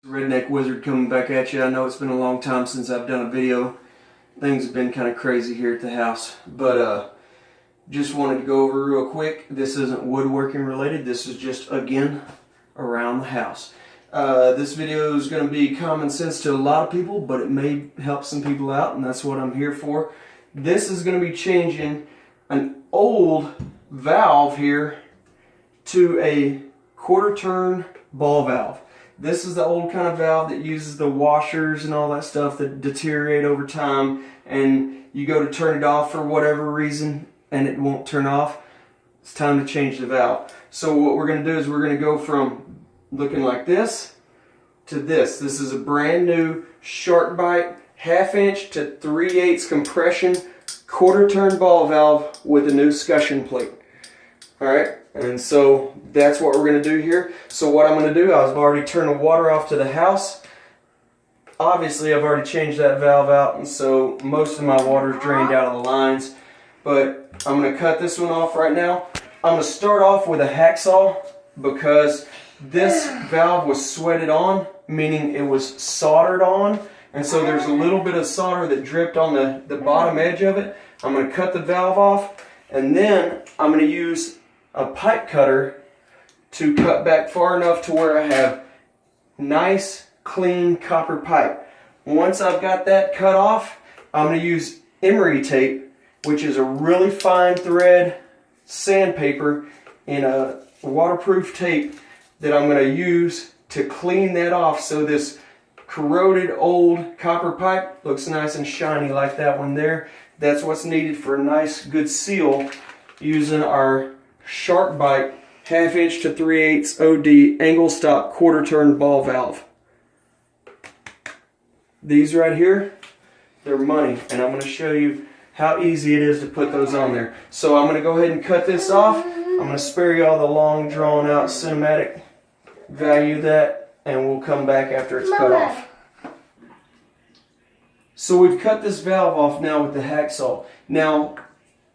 Redneck Wizard coming back at you. I know it's been a long time since I've done a video. Things have been kind of crazy here at the house, but just wanted to go over real quick. This isn't woodworking related. This is just, again, around the house. This video is going to be common sense to a lot of people, but it may help some people out, and that's what I'm here for. This is going to be changing an old valve here to a quarter turn ball valve. This is the old kind of valve that uses the washers and all that stuff that deteriorate over time, and you go to turn it off for whatever reason and it won't turn off. It's time to change the valve. So what we're going to do is we're going to go from looking like this to this. This is a brand new Sharkbite 1/2 inch to 3/8 compression quarter turn ball valve with a new scutcheon plate. Alright, and so that's what we're going to do here. So what I'm going to do, I've already turned the water off to the house. Obviously I've already changed that valve out, and so most of my water is drained out of the lines. But I'm going to cut this one off right now. I'm going to start off with a hacksaw because this valve was sweated on, meaning it was soldered on. And so there's a little bit of solder that dripped on the bottom edge of it. I'm going to cut the valve off, and then I'm going to use a pipe cutter to cut back far enough to where I have nice, clean copper pipe. Once I've got that cut off, I'm going to use emery tape, which is a really fine thread sandpaper in a waterproof tape that I'm going to use to clean that off so this corroded old copper pipe looks nice and shiny like that one there. That's what's needed for a nice good seal using our Sharkbite 1/2 inch to 3/8 OD angle stop quarter turn ball valve. These right here, they're money, and I'm going to show you how easy it is to put those on there. So I'm going to go ahead and cut this off. I'm going to spare you all the long drawn out cinematic value of that, and we'll come back after it's cut off. So we've cut this valve off now with the hacksaw. Now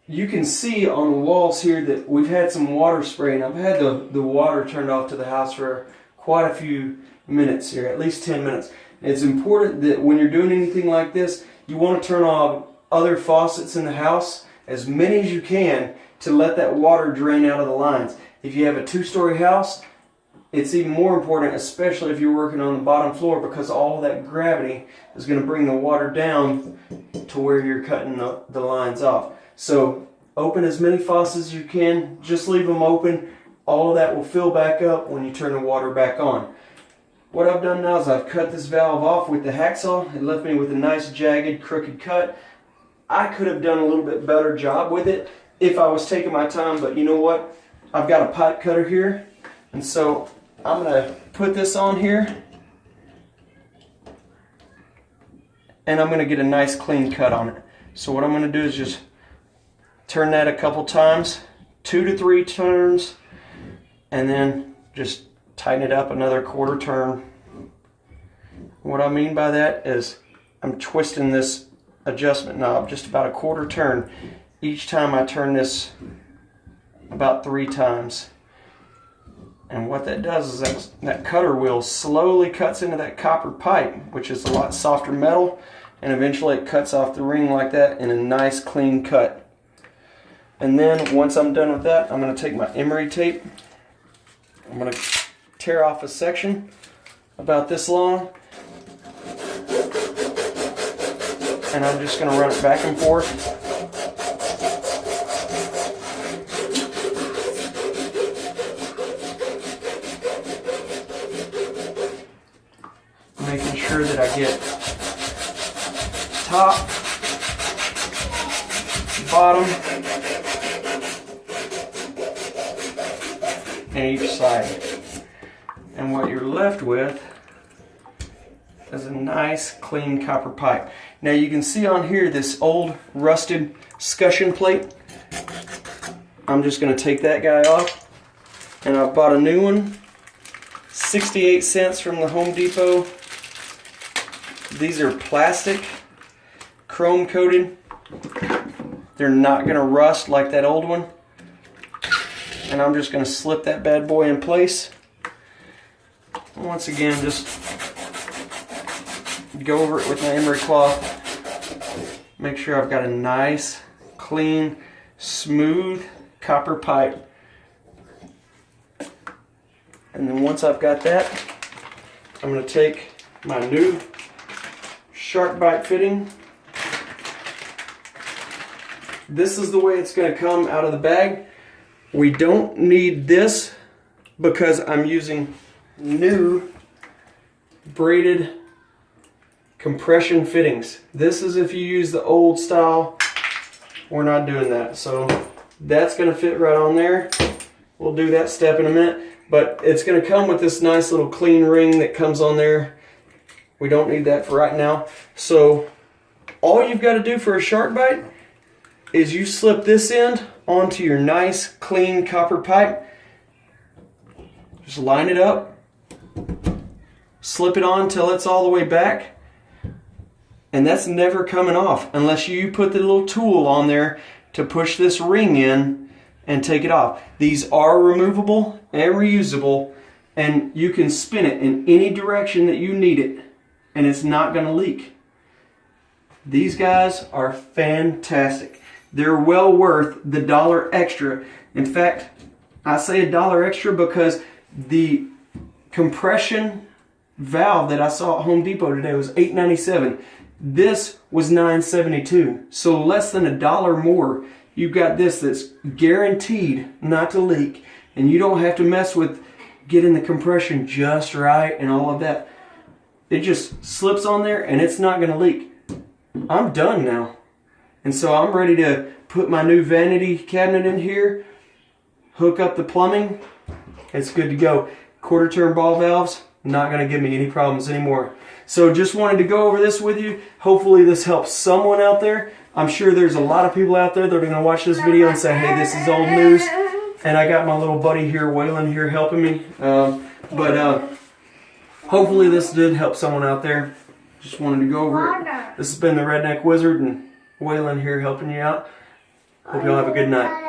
you can see on the walls here that we've had some water spray, and I've had the water turned off to the house for quite a few minutes here, at least 10 minutes. It's important that when you're doing anything like this, you want to turn on other faucets in the house, as many as you can, to let that water drain out of the lines. If you have a 2-story house, it's even more important, especially if you're working on the bottom floor, because all of that gravity is going to bring the water down to where you're cutting the lines off. So open as many faucets as you can, just leave them open. All of that will fill back up when you turn the water back on. What I've done now is I've cut this valve off with the hacksaw. It left me with a nice jagged, crooked cut. I could have done a little bit better job with it if I was taking my time, but you know what? I've got a pipe cutter here, and so I'm going to put this on here, and I'm going to get a nice clean cut on it. So what I'm going to do is just turn that a couple times, 2 to 3 turns, and then just tighten it up another quarter turn. What I mean by that is I'm twisting this adjustment knob just about a quarter turn each time I turn this about 3 times. And what that does is that cutter wheel slowly cuts into that copper pipe, which is a lot softer metal, and eventually it cuts off the ring like that in a nice clean cut. And then once I'm done with that, I'm going to take my emery tape. I'm going to tear off a section about this long, and I'm just going to run it back and forth. Making sure that I get top, bottom, and each side. And what you're left with is a nice clean copper pipe. Now you can see on here this old rusted scutcheon plate. I'm just going to take that guy off, and I bought a new one, 68 cents from the Home Depot. These are plastic, chrome coated. They're not going to rust like that old one. And I'm just going to slip that bad boy in place. Once again, just go over it with my emery cloth. Make sure I've got a nice, clean, smooth copper pipe. And then once I've got that, I'm going to take my new Sharkbite fitting. This is the way it's going to come out of the bag. We don't need this because I'm using new braided compression fittings. This is if you use the old style. We're not doing that. So that's going to fit right on there. We'll do that step in a minute. But it's going to come with this nice little clean ring that comes on there. We don't need that for right now. So all you've got to do for a Sharkbite is you slip this end onto your nice clean copper pipe. Just line it up, slip it on till it's all the way back, and that's never coming off unless you put the little tool on there to push this ring in and take it off. These are removable and reusable, and you can spin it in any direction that you need it, and it's not going to leak. These guys are fantastic. They're well worth the $1 extra. In fact, I say $1 extra because the compression valve that I saw at Home Depot today was $8.97. This was $9.72. So less than $1 more. You've got this that's guaranteed not to leak, and you don't have to mess with getting the compression just right and all of that. It just slips on there and it's not going to leak. I'm done now. And so I'm ready to put my new vanity cabinet in here, hook up the plumbing. It's good to go. Quarter turn ball valves, not going to give me any problems anymore. So just wanted to go over this with you. Hopefully this helps someone out there. I'm sure there's a lot of people out there that are going to watch this video and say, hey, this is old news. And I got my little buddy here, Waylon, here helping me. Hopefully this did help someone out there. Just wanted to go over it. This has been the Redneck Wizard and Waylon here helping you out. Hope y'all have a good night.